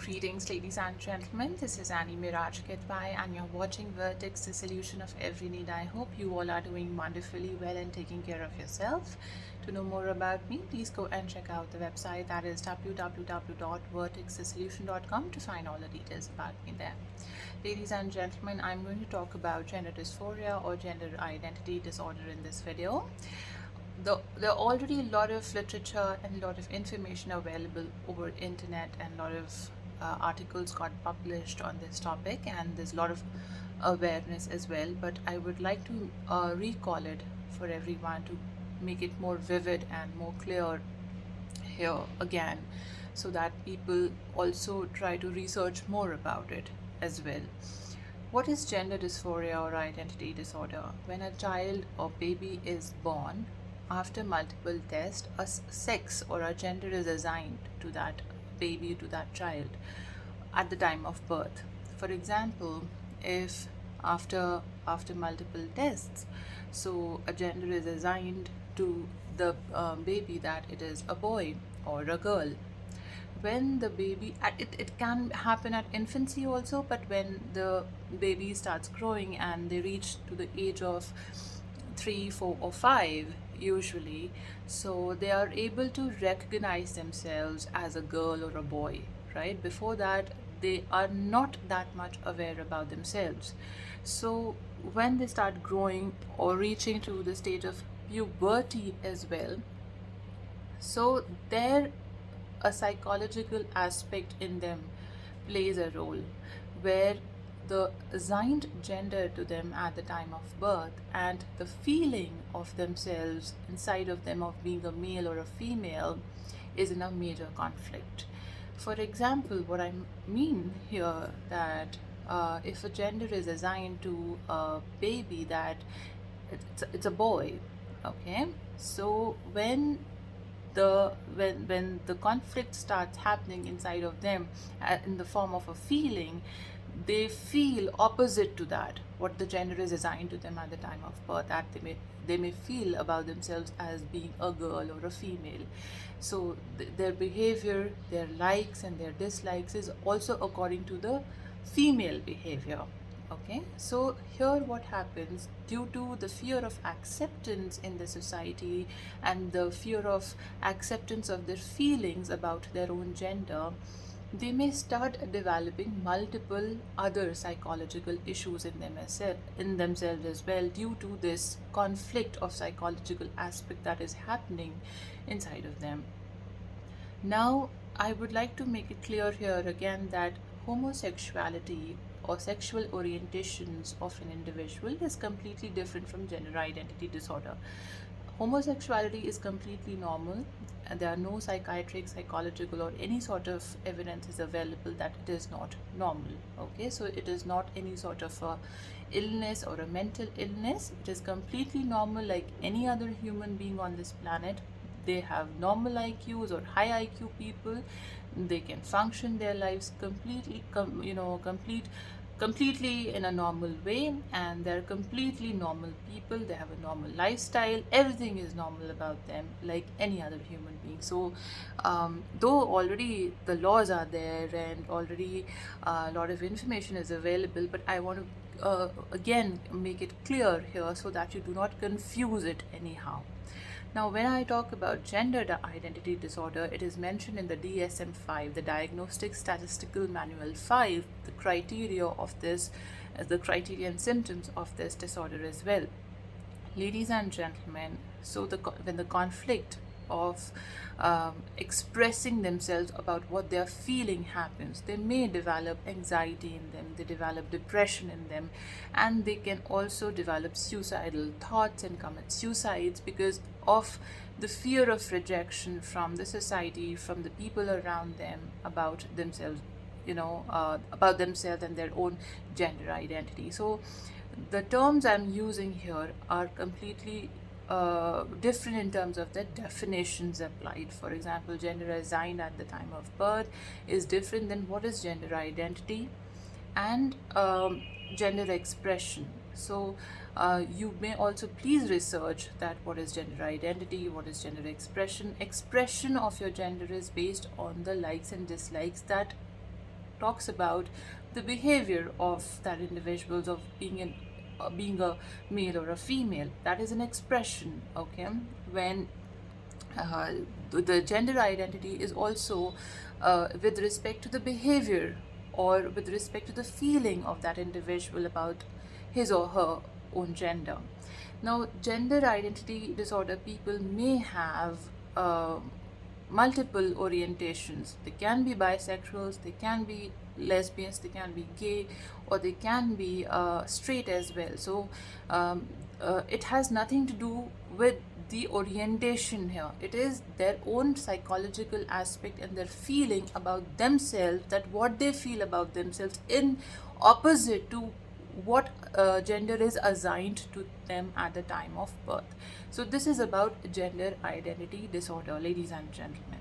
Greetings, ladies and gentlemen. This is Meraj Kidwai, and you're watching Vertex, the solution of every need. I hope you all are doing wonderfully well and taking care of yourself. To know more about me, please go and check out the website, that is www.vertexthesolution.com, to find all the details about me there. Ladies and gentlemen, I'm going to talk about gender dysphoria or gender identity disorder in this video. There are already a lot of literature and a lot of information available over internet, and a lot of articles got published on this topic, and there's a lot of awareness as well, but I would like to recall it for everyone to make it more vivid and more clear here again, so that people also try to research more about it as well. What is gender dysphoria or identity disorder? When a child or baby is born, after multiple tests, a sex or a gender is assigned to that baby, to that child, at the time of birth. For example, if after multiple tests, so a gender is assigned to the baby, that it is a boy or a girl. When the baby, it can happen at infancy also, but when the baby starts growing and they reach to the age of 3, 4, or 5 usually, so they are able to recognize themselves as a girl or a boy, right? Before that, they are not that much aware about themselves. So when they start growing or reaching to the stage of puberty as well, so there a psychological aspect in them plays a role, where the assigned gender to them at the time of birth and the feeling of themselves inside of them of being a male or a female is in a major conflict. For example, what I mean here, that if a gender is assigned to a baby, that it's a boy, okay, so when the conflict starts happening inside of them in the form of a feeling, they feel opposite to that what the gender is assigned to them at the time of birth, that they may feel about themselves as being a girl or a female. So their behavior, their likes and their dislikes is also according to the female behavior. Okay, so here what happens, due to the fear of acceptance in the society and the fear of acceptance of their feelings about their own gender, they may start developing multiple other psychological issues in themselves as well, due to this conflict of psychological aspect that is happening inside of them. Now, I would like to make it clear here again that homosexuality or sexual orientations of an individual is completely different from gender identity disorder. Homosexuality is completely normal, and there are no psychiatric, psychological, or any sort of evidence is available that it is not normal. Okay, so it is not any sort of a illness or a mental illness. It is completely normal, like any other human being on this planet. They have normal IQs or high IQ people. They can function their lives completely in a normal way, and they're completely normal people. They have a normal lifestyle. Everything is normal about them, like any other human being. So though already the laws are there and already a lot of information is available, but I want to again make it clear here so that you do not confuse it anyhow. Now, when I talk about gender identity disorder, it is mentioned in the DSM-5, the Diagnostic Statistical Manual 5, the criteria of this, the criteria and symptoms of this disorder as well. Ladies and gentlemen, so when the conflict of expressing themselves about what they are feeling happens, they may develop anxiety in them, they develop depression in them, and they can also develop suicidal thoughts and commit suicides because of the fear of rejection from the society, from the people around them about themselves, about themselves and their own gender identity. So the terms I'm using here are completely different in terms of the definitions applied. For example, gender assigned at the time of birth is different than what is gender identity and gender expression. So you may also please research that what is gender identity, what is gender expression. Expression of your gender is based on the likes and dislikes that talks about the behavior of that individuals of being a male or a female. That is an expression, okay? When uh, the gender identity is also with respect to the behavior or with respect to the feeling of that individual about his or her own gender. Now, gender identity disorder people may have multiple orientations. They can be bisexuals, they can be lesbians, they can be gay, or they can be straight as well. So it has nothing to do with the orientation here. It is their own psychological aspect and their feeling about themselves, that what they feel about themselves in opposite to what gender is assigned to them at the time of birth. So this is about gender identity disorder, ladies and gentlemen.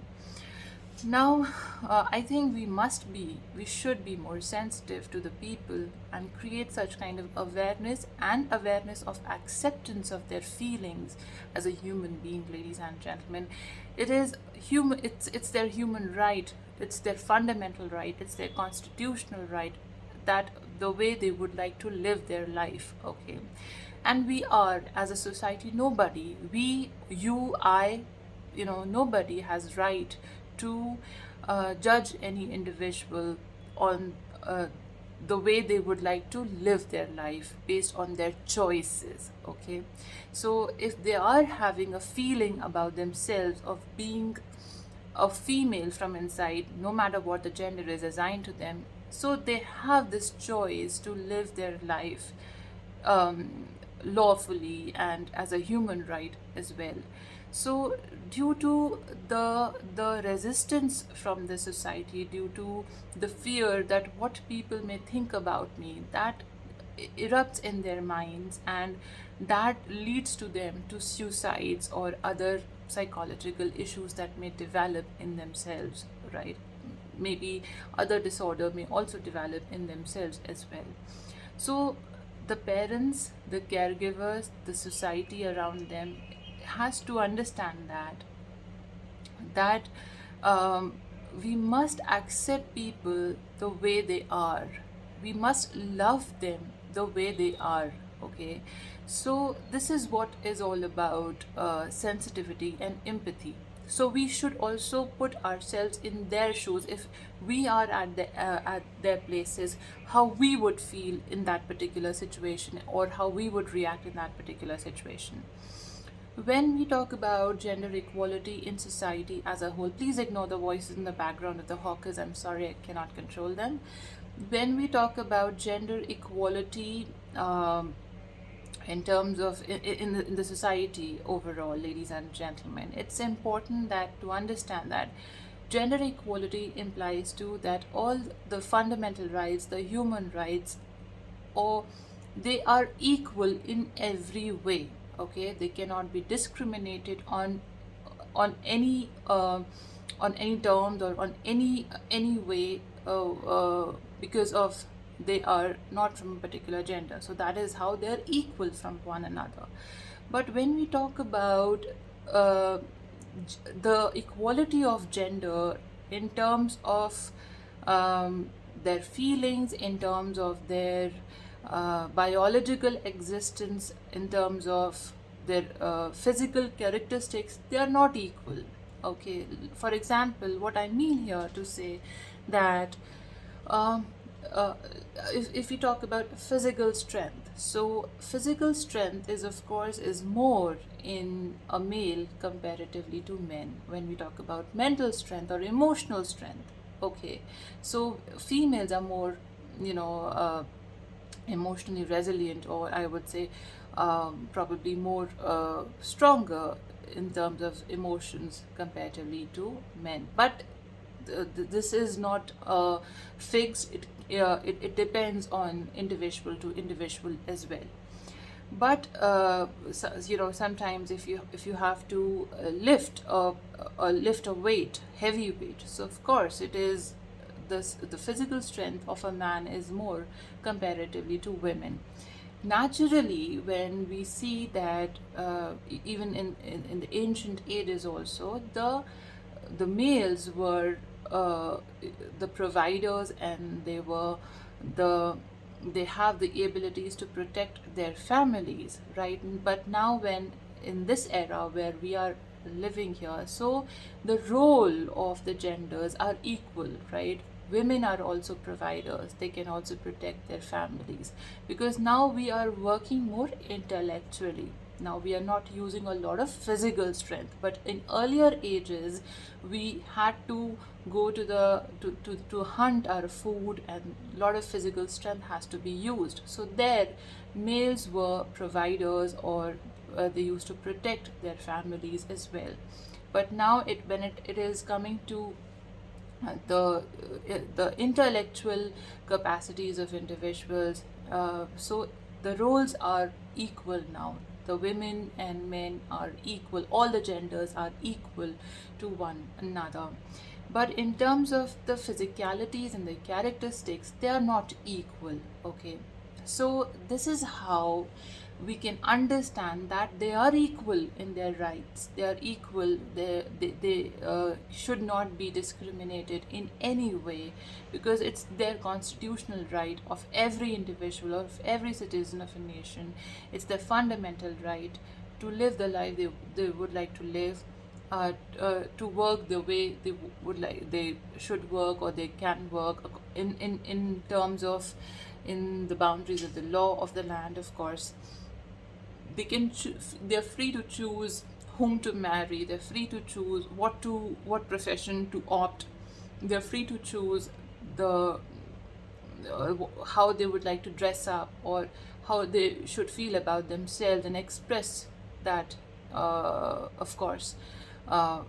Now, I think we should be more sensitive to the people and create such kind of awareness and awareness of acceptance of their feelings as a human being, ladies and gentlemen. It is human. It's their human right. It's their fundamental right. It's their constitutional right, that the way they would like to live their life. Okay, and we are, as a society, nobody, we, you, I, nobody has right to judge any individual on the way they would like to live their life based on their choices. Okay, so if they are having a feeling about themselves of being a female from inside, no matter what the gender is assigned to them, so they have this choice to live their life lawfully and as a human right as well. So due to the resistance from the society, due to the fear that what people may think about me, that erupts in their minds, and that leads to them to suicides or other psychological issues that may develop in themselves, right? Maybe other disorder may also develop in themselves as well. So the parents, the caregivers, the society around them has to understand that we must accept people the way they are. We must love them the way they are. Okay, so this is what is all about sensitivity and empathy. So we should also put ourselves in their shoes. If we are at their places, how we would feel in that particular situation, or how we would react in that particular situation. When we talk about gender equality in society as a whole, please ignore the voices in the background of the hawkers. I'm sorry, I cannot control them. When we talk about gender equality in terms of in the society overall, ladies and gentlemen, it's important that to understand that gender equality implies to that all the fundamental rights, the human rights, or they are equal in every way. Okay, they cannot be discriminated on any on any terms or on any way because of they are not from a particular gender. So that is how they're equal from one another. But when we talk about uh, the equality of gender in terms of their feelings, in terms of their biological existence, in terms of their physical characteristics, they are not equal. Okay, for example, what I mean here to say that um, uh, if we talk about physical strength, so physical strength is of course is more in a male comparatively to men. When we talk about mental strength or emotional strength, okay, so females are more, you know, emotionally resilient, or I would say probably more stronger in terms of emotions comparatively to men. But this is not fixed. It depends on individual to individual as well. But so, sometimes if you have to lift a weight, heavy weight, so of course it is the physical strength of a man is more comparatively to women. Naturally, when we see that even in the ancient ages also, the males were uh, the providers, and the they have the abilities to protect their families, right? But now, when in this era where we are living here, so the role of the genders are equal, right? Women are also providers, they can also protect their families, because now we are working more intellectually. Now we are not using a lot of physical strength, but in earlier ages we had to go to to hunt our food, and a lot of physical strength has to be used. So there males were providers, or they used to protect their families as well. But now it is coming to the intellectual capacities of individuals. So the roles are equal now. The women and men are equal. All the genders are equal to one another. But in terms of the physicalities and the characteristics, they are not equal. Okay, so this is how we can understand that they are equal in their rights. They are equal. They should not be discriminated in any way, because it's their constitutional right of every individual, of every citizen of a nation. It's their fundamental right to live the life they would like to live, to work the way would like they should work, or they can work in terms of, in the boundaries of the law of the land, of course. They're free to choose whom to marry, they're free to choose what profession to opt, they're free to choose the how they would like to dress up, or how they should feel about themselves, and express that, of course, uh,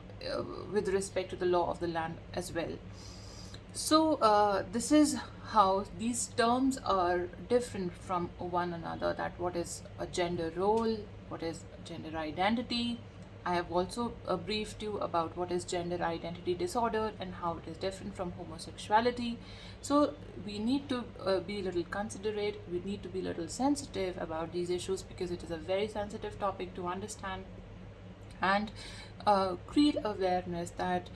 with respect to the law of the land as well. So, this is how these terms are different from one another, that what is a gender role, what is gender identity. I have also briefed you about what is gender identity disorder and how it is different from homosexuality. So we need to be a little considerate, we need to be a little sensitive about these issues, because it is a very sensitive topic to understand, and create awareness that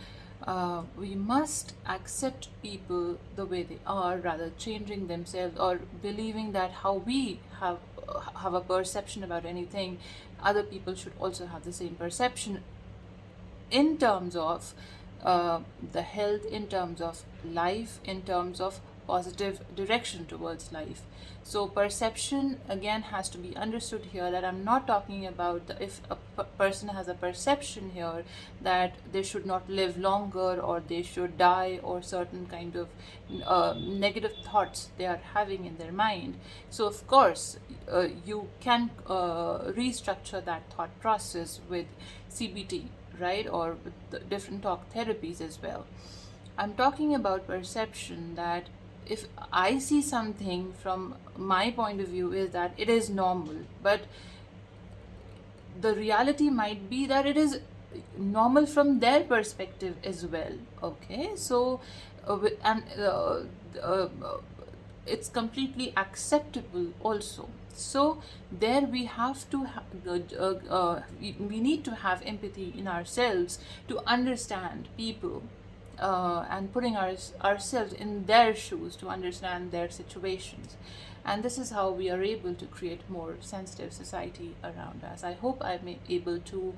we must accept people the way they are, rather changing themselves, or believing that how we have a perception about anything, other people should also have the same perception, in terms of the health, in terms of life, in terms of positive direction towards life. So perception again has to be understood here, that I'm not talking about if a person has a perception here that they should not live longer, or they should die, or certain kind of negative thoughts they are having in their mind. So of course you can restructure that thought process with CBT, right, or with the different talk therapies as well. I'm talking about perception, that if I see something from my point of view is that it is normal, but the reality might be that it is normal from their perspective as well. Okay, so and it's completely acceptable also. So there we have to we need to have empathy in ourselves to understand people, and putting ourselves in their shoes to understand their situations. And this is how we are able to create more sensitive society around us. I hope I'm able to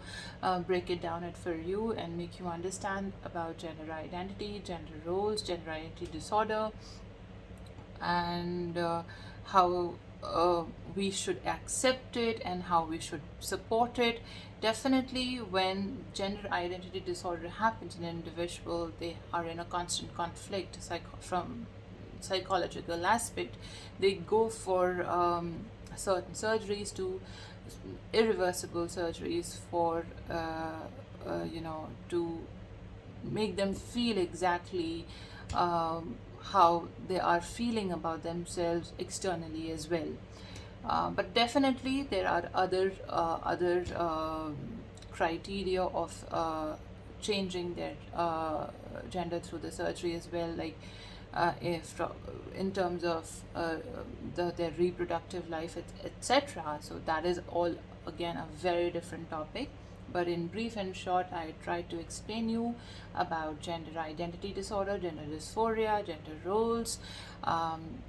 break it down it for you and make you understand about gender identity, gender roles, gender identity disorder, and how we should accept it and how we should support it. Definitely, when gender identity disorder happens in an individual, they are in a constant conflict from psychological aspect. They go for certain surgeries, to irreversible surgeries, for to make them feel exactly how they are feeling about themselves externally as well. But definitely there are other criteria of changing their gender through the surgery as well, like if in terms of their reproductive life, etc. So that is all again a very different topic. But in brief and short, I tried to explain you about gender identity disorder, gender dysphoria, gender roles,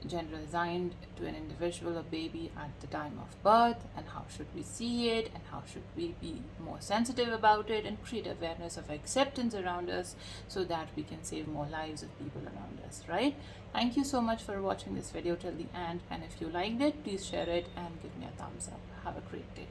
gender assigned to an individual or baby at the time of birth, and how should we see it, and how should we be more sensitive about it and create awareness of acceptance around us so that we can save more lives of people around us, right? Thank you so much for watching this video till the end, and if you liked it, please share it and give me a thumbs up. Have a great day.